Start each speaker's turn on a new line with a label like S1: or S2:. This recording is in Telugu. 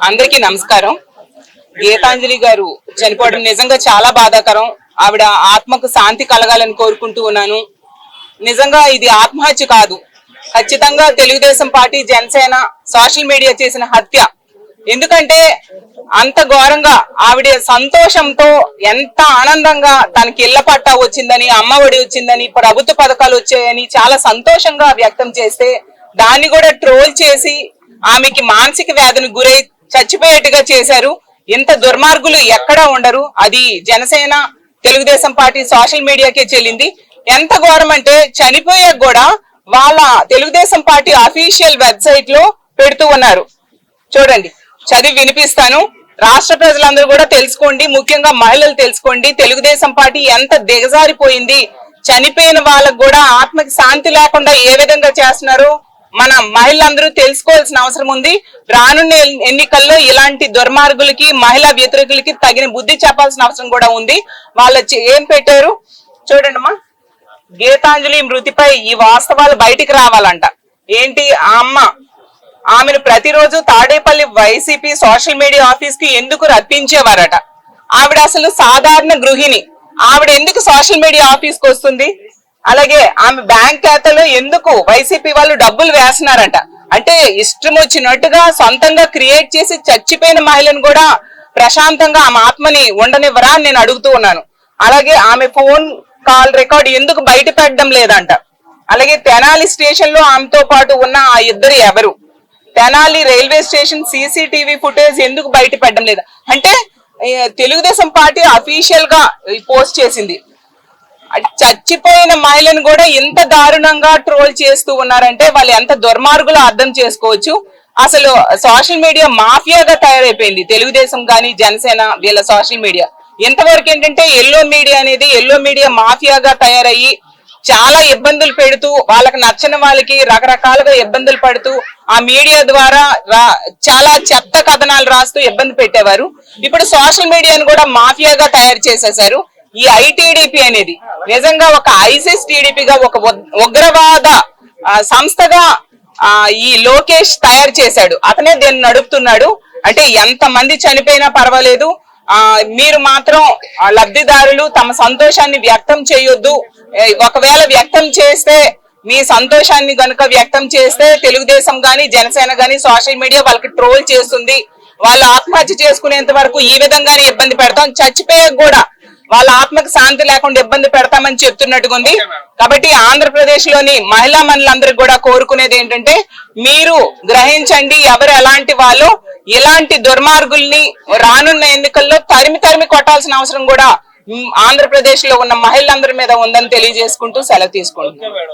S1: అందరికీ నమస్కారం. గీతాంజలి గారు చనిపోవడం నిజంగా చాలా బాధాకరం. ఆవిడ ఆత్మకు శాంతి కలగాలని కోరుకుంటూ ఉన్నాను. నిజంగా ఇది ఆత్మహత్య కాదు, ఖచ్చితంగా Telugu Desam party, Janasena, social media చేసిన హత్య. ఎందుకంటే అంత ఘోరంగా ఆవిడ సంతోషంతో ఎంత ఆనందంగా తనకి ఇళ్ల పట్టా వచ్చిందని, అమ్మఒడి వచ్చిందని, ప్రభుత్వ పథకాలు వచ్చాయని చాలా సంతోషంగా వ్యక్తం చేస్తే దాన్ని కూడా ట్రోల్ చేసి ఆమెకి మానసిక వ్యాధిని గురై చచ్చిపోయేట్టుగా చేశారు. ఇంత దుర్మార్గులు ఎక్కడా ఉండరు. అది జనసేన, తెలుగుదేశం పార్టీ సోషల్ మీడియాకే చెల్లింది. ఎంత ఘోరం అంటే చనిపోయాక కూడా వాళ్ళ తెలుగుదేశం పార్టీ అఫీషియల్ వెబ్సైట్ లో పెడుతూ ఉన్నారు. చూడండి, చదివి వినిపిస్తాను. రాష్ట్ర ప్రజలందరూ కూడా తెలుసుకోండి, ముఖ్యంగా మహిళలు తెలుసుకోండి, తెలుగుదేశం పార్టీ ఎంత దిగజారిపోయింది. చనిపోయిన వాళ్ళకు కూడా ఆత్మకి శాంతి లేకుండా ఏ విధంగా చేస్తున్నారు మన మహిళలందరూ తెలుసుకోవాల్సిన అవసరం ఉంది. రానున్న ఎన్నికల్లో ఇలాంటి దుర్మార్గులకి, మహిళా వ్యతిరేకులకి తగిన బుద్ధి చెప్పాల్సిన అవసరం కూడా ఉంది. వాళ్ళ ఏం పెట్టారు చూడండి అమ్మా. గీతాంజలి మృతిపై ఈ వాస్తవాలు బయటికి రావాలంట. ఏంటి, ఆ అమ్మ ఆమెను ప్రతిరోజు Tadepalli YCP social media office కి ఎందుకు రప్పించేవారట. ఆవిడ అసలు సాధారణ గృహిణి, ఆవిడ ఎందుకు సోషల్ మీడియా ఆఫీస్ కు వస్తుంది? అలాగే ఆమె బ్యాంక్ ఖాతాలో ఎందుకు వైసీపీ వాళ్ళు డబ్బులు వేస్తున్నారంట. అంటే ఇష్టం వచ్చినట్టుగా సొంతంగా క్రియేట్ చేసి చచ్చిపోయిన మహిళను కూడా ప్రశాంతంగా ఆమె ఆత్మని ఉండనివ్వరా అని నేను అడుగుతూ ఉన్నాను. అలాగే ఆమె ఫోన్ కాల్ రికార్డ్ ఎందుకు బయట పెట్టడం లేదంట. అలాగే తెనాలి స్టేషన్ లో ఆమెతో పాటు ఉన్న ఆ ఇద్దరు ఎవరు? Tenali railway station CCTV footage ఎందుకు బయట పెట్టడం లేదా? అంటే తెలుగుదేశం పార్టీ అఫీషియల్ గా పోస్ట్ చేసింది. చచ్చిపోయిన మహిళను కూడా ఇంత దారుణంగా ట్రోల్ చేస్తూ ఉన్నారంటే వాళ్ళు ఎంత దుర్మార్గులో అర్థం చేసుకోవచ్చు. అసలు సోషల్ మీడియా మాఫియాగా తయారైపోయింది తెలుగుదేశం గాని జనసేన వీళ్ళ సోషల్ మీడియా. ఇంతవరకు ఏంటంటే ఎల్లో మీడియా అనేది ఎల్లో మీడియా మాఫియాగా తయారయ్యి చాలా ఇబ్బందులు పెడుతూ వాళ్ళకి నచ్చని వాళ్ళకి రకరకాలుగా ఇబ్బందులు పడుతూ ఆ మీడియా ద్వారా చాలా చెత్త కథనాలు రాస్తూ ఇబ్బంది పెట్టేవారు. ఇప్పుడు సోషల్ మీడియాను కూడా మాఫియాగా తయారు చేసేశారు. ఈ ఐటీడీపీ అనేది నిజంగా ఒక ఐసిస్ టీడీపీగా ఒక ఉగ్రవాద సంస్థగా ఈ లోకేష్ తయారు చేశాడు. అతనే దీన్ని నడుపుతున్నాడు. అంటే ఎంత మంది చనిపోయినా పర్వాలేదు, మీరు మాత్రం లబ్ధిదారులు తమ సంతోషాన్ని వ్యక్తం చేయొద్దు. ఒకవేళ వ్యక్తం చేస్తే మీ సంతోషాన్ని గనుక వ్యక్తం చేస్తే తెలుగుదేశం గాని జనసేన గాని సోషల్ మీడియా వాళ్ళకి ట్రోల్ చేస్తుంది. వాళ్ళు ఆత్మహత్య చేసుకునేంత వరకు ఈ విధంగానే ఇబ్బంది పెడతాం, చచ్చిపోయాక కూడా వాళ్ళ ఆత్మకు శాంతి లేకుండా ఇబ్బంది పెడతామని చెప్తున్నట్టుగా ఉంది. కాబట్టి ఆంధ్రప్రదేశ్ లోని మహిళా మనులందరికీ కూడా కోరుకునేది ఏంటంటే మీరు గ్రహించండి ఎవరు ఎలాంటి వాళ్ళు. ఇలాంటి దుర్మార్గుల్ని రానున్న ఎన్నికల్లో తరిమి కొట్టాల్సిన అవసరం కూడా ఆంధ్రప్రదేశ్ లో ఉన్న మహిళలందరి మీద ఉందని తెలియజేసుకుంటూ సెలవు తీసుకుంటున్నాను.